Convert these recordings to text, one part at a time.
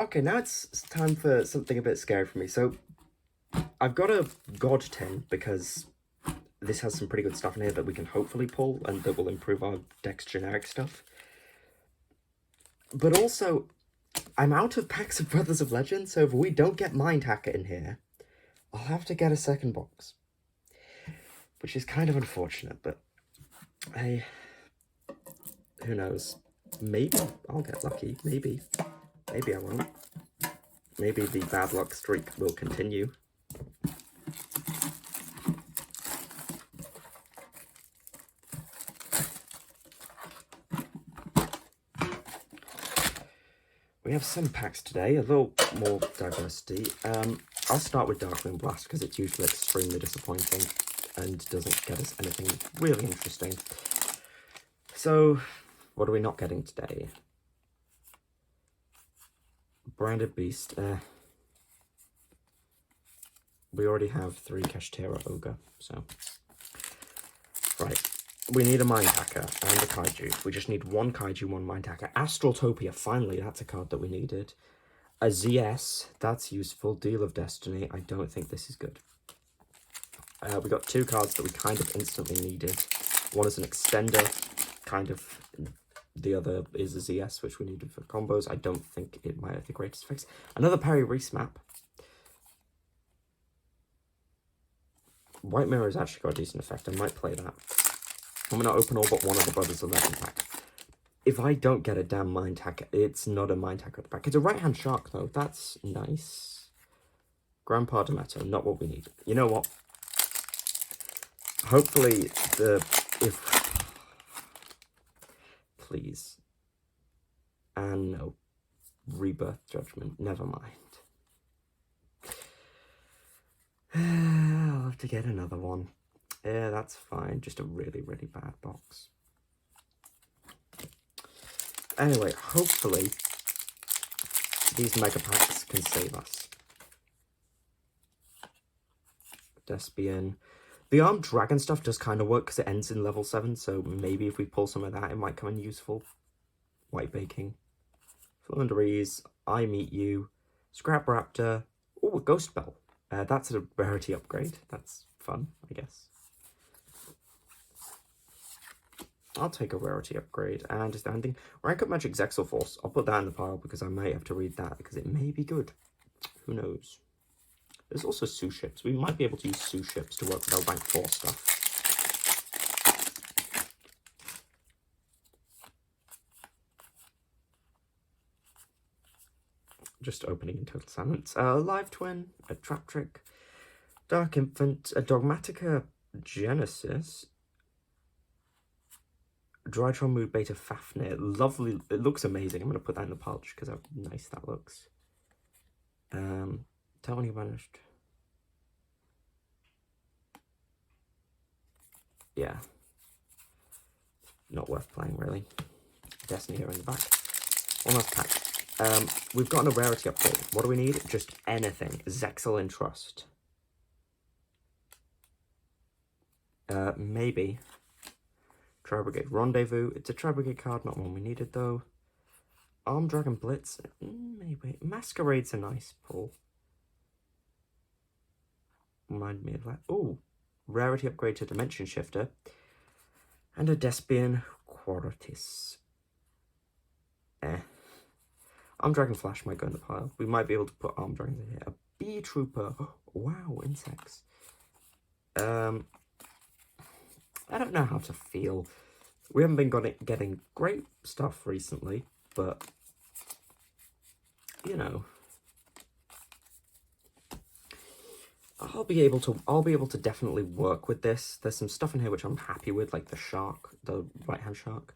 Okay, now it's time for something a bit scary for me. So, I've got a God tin because this has some pretty good stuff in here that we can hopefully pull and that will improve our deck's generic stuff. But also, I'm out of packs of Brothers of Legend, so if we don't get Mind Hacker in here, I'll have to get a second box. Which is kind of unfortunate, but hey, who knows? Maybe I'll get lucky, maybe. Maybe I won't. Maybe the bad luck streak will continue. We have some packs today, a little more diversity. I'll start with Darkmoon Blast because it's usually extremely disappointing and doesn't get us anything really interesting. So, what are we not getting today? Branded Beast. We already have 3 Kashtira Ogre, so... Right. We need a Mind Hacker and a Kaiju. We just need 1 Kaiju, 1 Mind Hacker. Astraltopia, finally, that's a card that we needed. A ZS, that's useful. Deal of Destiny, I don't think this is good. We got 2 cards that we kind of instantly needed. One is an Extender, kind of. The other is a ZS, which we needed for combos. I don't think it might have the greatest effects. Another Perry Reese map. White Mirror has actually got a decent effect. I might play that. I'm going to open all but one of the Brothers 11 pack. If I don't get a damn Mind Hacker, it's not a Mind Hacker pack. It's a Right-Hand Shark, though. That's nice. Grandpa Demeto, not what we need. You know what? Hopefully, please. And no. Rebirth Judgment. Never mind. I'll have to get another one. Yeah, that's fine. Just a really, really bad box. Anyway, hopefully these mega packs can save us. Despian. The Armed Dragon stuff does kind of work because it ends in level 7, so maybe if we pull some of that, it might come in useful. White Baking. Flunderies. I Meet You. Scrap Raptor. Oh, a Ghost Bell. That's a rarity upgrade. That's fun, I guess. I'll take a rarity upgrade. And just anything. Rank Up Magic Zexal Force. I'll put that in the pile because I might have to read that because it may be good. Who knows? There's also Sue Ships. We might be able to use Sue Ships to work with our rank 4 stuff. Just opening in total silence. Live Twin, a Trap Trick, Dark Infant, a Dogmatica Genesis, Drytron Mood Beta Fafnir. Lovely, it looks amazing. I'm going to put that in the pile just because how nice that looks. Tony Banished. Yeah. Not worth playing, really. Destiny here in the back. One last pack. We've gotten a rarity upgrade. What do we need? Just anything. Zexal Entrust. Maybe. Tri Brigade Rendezvous. It's a Tri Brigade card, not one we needed though. Armed Dragon Blitz. Maybe. Masquerade's a nice pull. Remind me of that. Oh, rarity upgrade to Dimension Shifter. And a Despian Quaratis. Armed Dragon Flash might go in the pile. We might be able to put Armed Dragons in here. A Bee Trooper. Oh, wow, insects. I don't know how to feel. We haven't been getting great stuff recently, but you know, I'll be able to definitely work with this. There's some stuff in here which I'm happy with, like the shark, the Right-Hand Shark.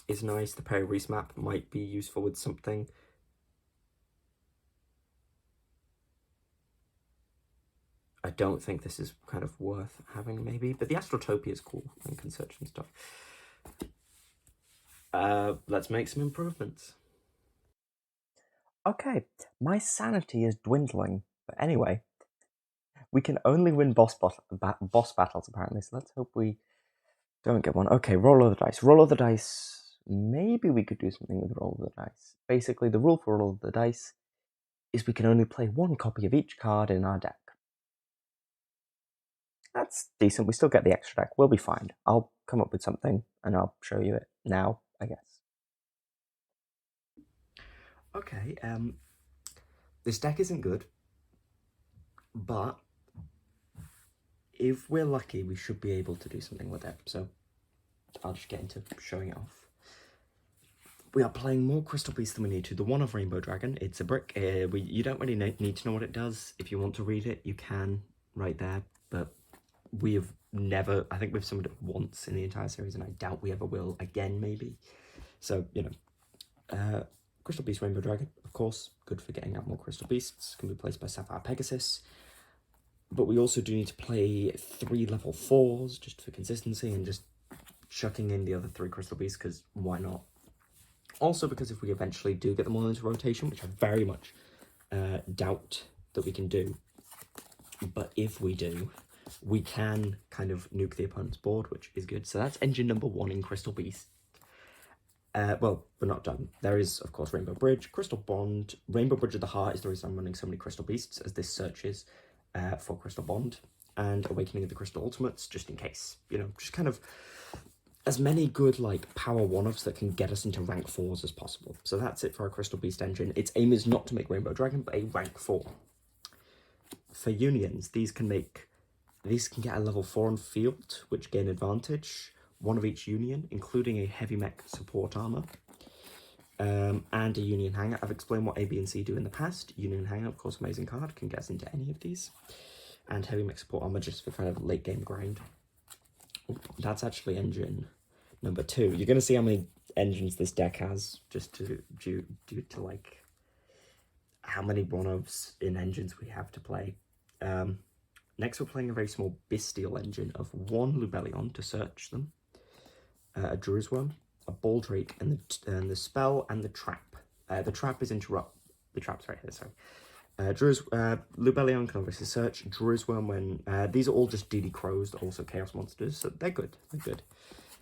Is nice. The Perry Reese map might be useful with something. I don't think this is kind of worth having, maybe, but the Astrotopia is cool and can search and stuff. Let's make some improvements. Okay, my sanity is dwindling, but anyway, we can only win boss battles apparently, so let's hope we don't get one. Okay, roll of the dice. Roll of the dice. maybe we could do something with roll of the dice. Basically, the rule for roll of the dice is we can only play one copy of each card in our deck. That's decent. We still get the extra deck. We'll be fine. I'll come up with something and I'll show you it now, I guess. Okay, this deck isn't good, but if we're lucky, we should be able to do something with it. So I'll just get into showing it off. We are playing more Crystal Beasts than we need to. The one of Rainbow Dragon, it's a brick. You don't really need to know what it does. If you want to read it, you can right there. But we have never, I think we've summoned it once in the entire series, and I doubt we ever will again, maybe. So, you know, Crystal Beast Rainbow Dragon, of course, good for getting out more Crystal Beasts. Can be placed by Sapphire Pegasus. But we also do need to play 3 level 4s just for consistency and just chucking in the other 3 Crystal Beasts, because why not? Also, because if we eventually do get them all into rotation, which I very much doubt that we can do, but if we do, we can kind of nuke the opponent's board, which is good. So that's engine number 1 in Crystal Beast. Well, we're not done. There is, of course, Rainbow Bridge, Crystal Bond. Rainbow Bridge of the Heart is the reason I'm running so many Crystal Beasts, as this searches for Crystal Bond. And Awakening of the Crystal Ultimates, just in case. You know, just kind of as many good, like, power 1-offs that can get us into rank 4s as possible. So that's it for our Crystal Beast engine. Its aim is not to make Rainbow Dragon, but a rank 4. For unions, these can get a level 4 on field, which gain advantage. 1 of each union, including a heavy mech support armor. And a Union Hanger. I've explained what A, B, and C do in the past. Union Hanger, of course, amazing card, can get us into any of these. And heavy mech support armor just for kind of late game grind. That's actually engine number 2. You're going to see how many engines this deck has, just due to like how many 1-offs in engines we have to play. Next, we're playing a very small Bestial engine of 1 Lubellion to search them, a Druisworm, a Baldrake, and the spell and the trap. The trap is interrupt. The trap's right here. Sorry. Lubellion can obviously search. Druisworm when these are all just DD Crows, that are also Chaos Monsters, so they're good. They're good.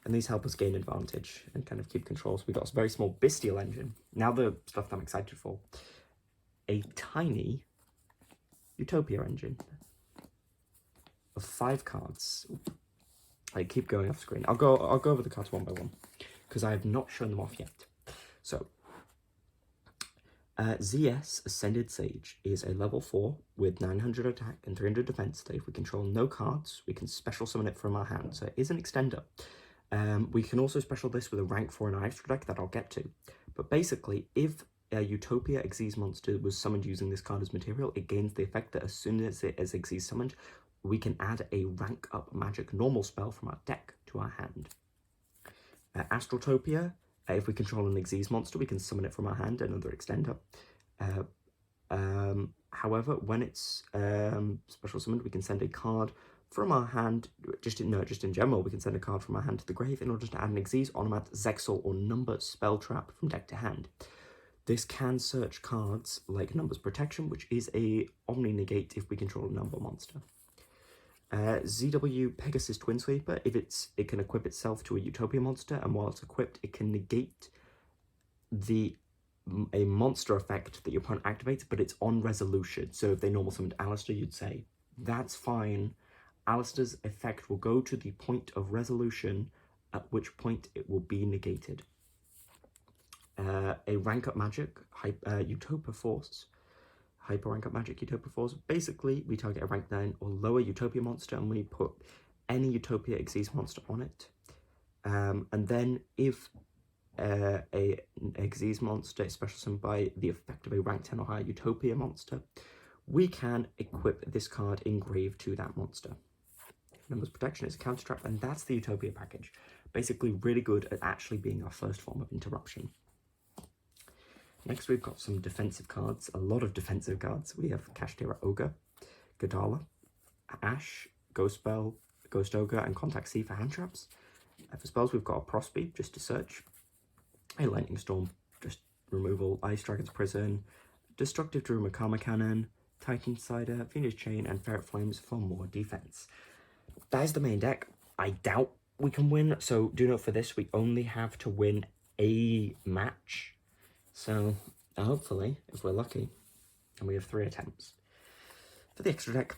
And these help us gain advantage and kind of keep control. So we've got a very small Bestial engine. Now the stuff that I'm excited for. A tiny Utopia engine of 5 cards. I keep going off screen. I'll go over the cards one by one, because I have not shown them off yet. So ZS Ascended Sage is a level 4 with 900 attack and 300 defense. So if we control no cards, we can special summon it from our hand. So it is an extender. We can also special this with a rank 4 in our extra deck that I'll get to. But basically, if a Utopia Xyz monster was summoned using this card as material, it gains the effect that as soon as it is Xyz summoned, we can add a rank up magic normal spell from our deck to our hand. Astraltopia, if we control an Xyz monster, we can summon it from our hand, another extender. However, when it's special summoned, we can send a card from our hand, just in general, we can send a card from our hand to the grave in order to add an Xyz, Onomat, Zexal, or Number spell trap from deck to hand. This can search cards like Number's Protection, which is a Omni Negate if we control a Number monster. ZW Pegasus Twin Sweeper, if it can equip itself to a Utopia monster, and while it's equipped, it can negate a monster effect that your opponent activates, but it's on resolution. So if they normal summoned Alistair, you'd say, that's fine. Alistair's effect will go to the point of resolution, at which point it will be negated. A rank up magic, Utopia Force. Hyper rank up magic Utopia Force. Basically, we target a rank 9 or lower Utopia monster, and we put any Utopia Xyz monster on it. And then if a Xyz monster is special summoned by the effect of a rank 10 or higher Utopia monster, we can equip this card engraved to that monster. Numbers Protection is a counter trap, and that's the Utopia package. Basically, really good at actually being our first form of interruption. Next, we've got some defensive cards, a lot of defensive cards. We have Kashtira Ogre, Gadala, Ash, Ghost Spell, Ghost Ogre, and Contact C for hand traps. For spells, we've got a Prosby, just to search, a Lightning Storm, just removal, Ice Dragon's Prison, Destructive Druid Karma Cannon, Titan Cider, Phoenix Chain, and Ferret Flames for more defense. That is the main deck. I doubt we can win, so do note for this, we only have to win a match. So hopefully, if we're lucky, and we have 3 attempts. For the extra deck,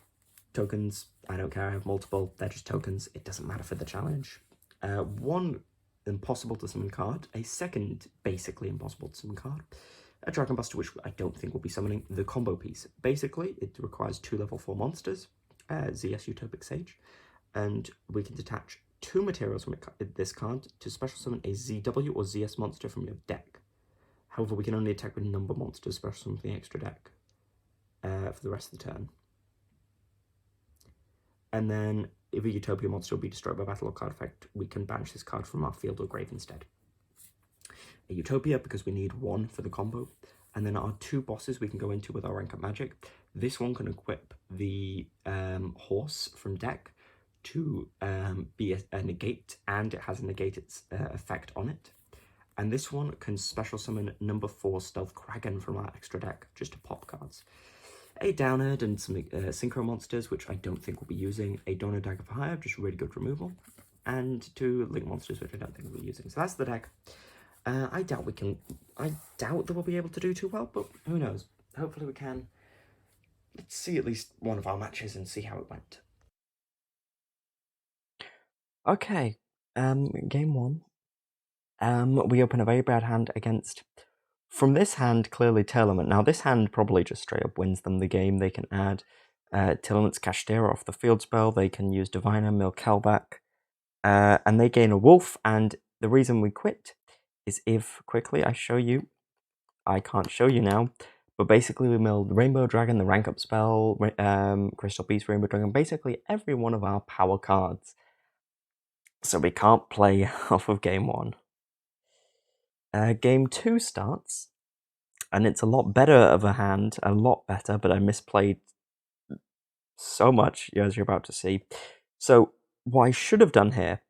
tokens, I don't care, I have multiple, they're just tokens, it doesn't matter for the challenge. 1 impossible to summon card, a second basically impossible to summon card, a Dragon Buster, which I don't think will be summoning, the combo piece. Basically, it requires 2 level 4 monsters, ZS Utopic Sage, and we can detach 2 materials from this card to special summon a ZW or ZS monster from your deck. However, we can only attack with number monsters, special summon from the extra deck for the rest of the turn. And then, if a Utopia monster will be destroyed by battle or card effect, we can banish this card from our field or grave instead. A Utopia, because we need 1 for the combo. And then our 2 bosses we can go into with our rank up magic. This one can equip the horse from deck to be a negate, and it has a negate effect on it. And this one can special summon number 4 Stealth Kraken from our extra deck, just to pop cards. A Downerd and some Synchro monsters, which I don't think we'll be using. A Donor Dagger for Hire, just really good removal. And 2 Link monsters, which I don't think we'll be using. So that's the deck. I doubt that we'll be able to do too well, but who knows? Hopefully we can. Let's see at least one of our matches and see how it went. Okay, game 1. We open a very bad hand against, from this hand, clearly Telement. Now, this hand probably just straight up wins them the game. They can add Telament's Kashtira off the field spell. They can use Diviner, mill Kelback, and they gain a Wolf. And the reason we quit is if, quickly, I show you, I can't show you now, but basically we milled Rainbow Dragon, the rank up spell, Crystal Beast, Rainbow Dragon, basically every one of our power cards. So we can't play off of game 1. Game 2 starts, and it's a lot better of a hand, a lot better, but I misplayed so much, as you're about to see. So what I should have done here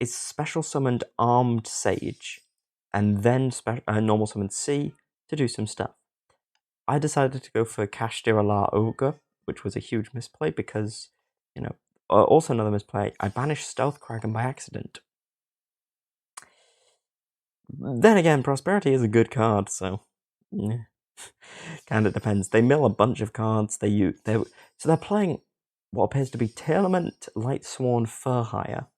is special summoned Armed Sage, and then normal summoned C to do some stuff. I decided to go for Kashtira Ogre, which was a huge misplay because, also another misplay, I banished Stealth Kraken by accident. Then again, Prosperity is a good card, so kind of depends. They mill a bunch of cards. So they're playing what appears to be Telement, Lightsworn, Furhire,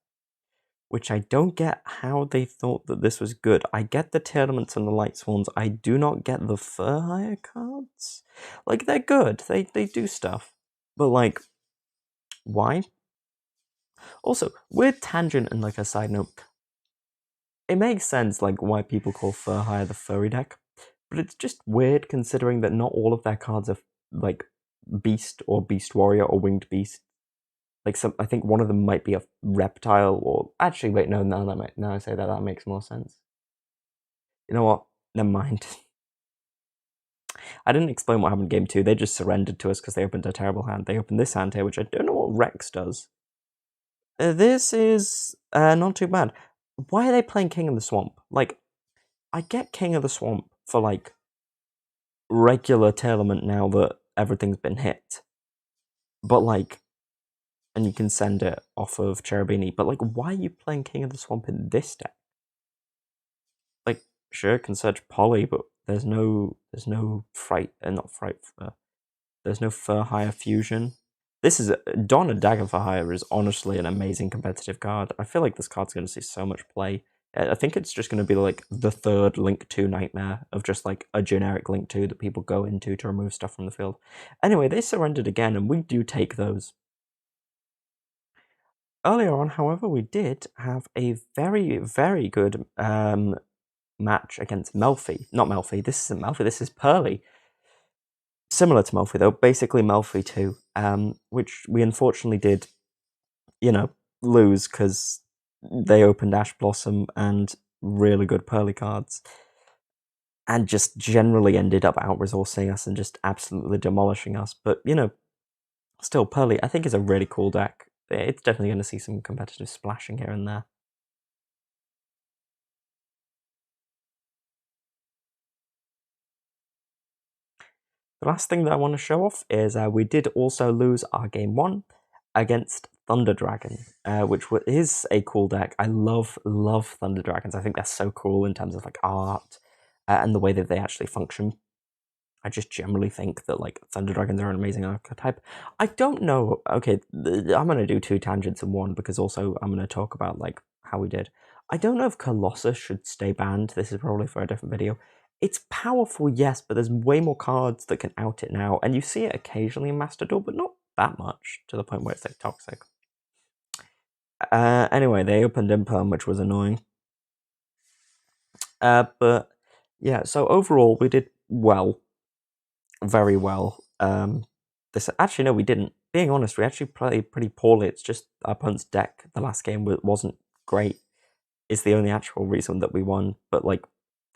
which I don't get how they thought that this was good. I get the Telements and the Lightsworns. I do not get the Furhire cards. Like, they're good. They do stuff. But, like, why? Also, weird tangent and, like, a side note. It makes sense, like, why people call Furhire the furry deck. But it's just weird considering that not all of their cards are, like, Beast or Beast Warrior or Winged Beast. Like, I think one of them might be a reptile or... Actually, wait, no, now I say that makes more sense. You know what? Never mind. I didn't explain what happened in game 2. They just surrendered to us because they opened a terrible hand. They opened this hand here, which I don't know what Rex does. This is not too bad. Why are they playing King of the Swamp? Like, I get King of the Swamp for, like, regular Telement now that everything's been hit. But, like, and you can send it off of Cherubini. But, like, why are you playing King of the Swamp in this deck? Like, sure, it can search Poly, but there's no there's no Furhire fusion. This is Donna Dagger for Hire is honestly an amazing competitive card. I feel like this card's going to see so much play. I think it's just going to be like the third Link 2 nightmare of just like a generic Link 2 that people go into to remove stuff from the field. Anyway, they surrendered again, and we do take those. Earlier on, however, we did have a very, very good match against Melfi. Not Melfi, this isn't Melfi, this is Pearly. Similar to Melfi, though, basically Melfi too, which we unfortunately did, lose because they opened Ash Blossom and really good Pearly cards, and just generally ended up out-resourcing us and just absolutely demolishing us. But, still, Pearly, I think, is a really cool deck. It's definitely going to see some competitive splashing here and there. The last thing that I want to show off is we did also lose our game 1 against Thunder Dragon, which is a cool deck. I love Thunder Dragons. I think they're so cool in terms of like art and the way that they actually function. I just generally think that like Thunder Dragons are an amazing archetype. I don't know. Okay, I'm gonna do 2 tangents in one because also I'm gonna talk about like how we did. I don't know if Colossus should stay banned. This is probably for a different video. It's powerful, yes, but there's way more cards that can out it now, and you see it occasionally in Master Duel, but not that much to the point where it's like toxic. Anyway, they opened Imperm, which was annoying. But yeah, so overall we did well, very well. This actually no, we didn't. Being honest, we actually played pretty poorly. It's just our opponent's deck the last game wasn't great. It's the only actual reason that we won. But like,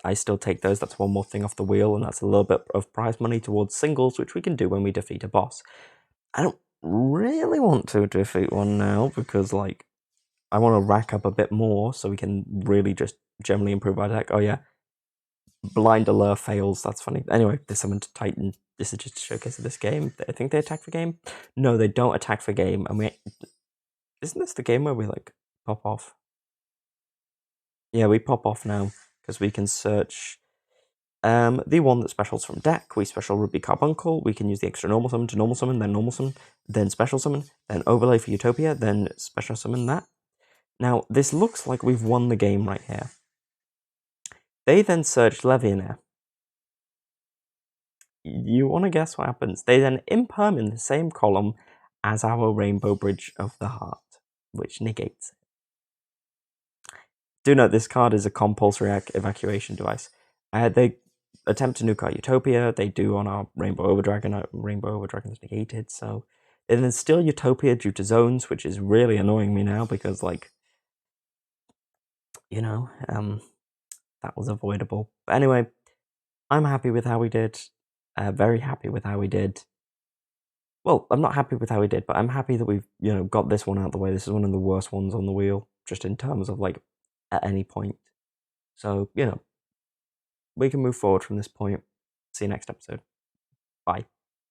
I still take those. That's one more thing off the wheel, and that's a little bit of prize money towards singles, which we can do when we defeat a boss. I don't really want to defeat one now because like I want to rack up a bit more so we can really just generally improve our deck. Oh yeah, Blind Allure fails. That's funny. Anyway, they summoned Titan. This is just a showcase of this game. I think they attack for game. No, they don't attack for game. And we isn't this the game where we like pop off? Yeah, we pop off now because we can search the one that specials from deck. We special Ruby Carbuncle. We can use the extra normal summon to normal summon, then special summon, then overlay for Utopia, then special summon that. Now, this looks like we've won the game right here. They then searched Levianair. You want to guess what happens? They then imperm in the same column as our Rainbow Bridge of the Heart, which negates it. Do note this card is a compulsory evacuation device. They attempt to nuke our Utopia. They do on our Rainbow Overdragon. Our Rainbow Overdragon is negated, so they then steal Utopia due to zones, which is really annoying me now because, like, you know, that was avoidable. But anyway, I'm happy with how we did. Very happy with how we did. Well, I'm not happy with how we did, but I'm happy that we've, got this one out of the way. This is one of the worst ones on the wheel, just in terms of, like, at any point. So, we can move forward from this point. See you next episode. Bye.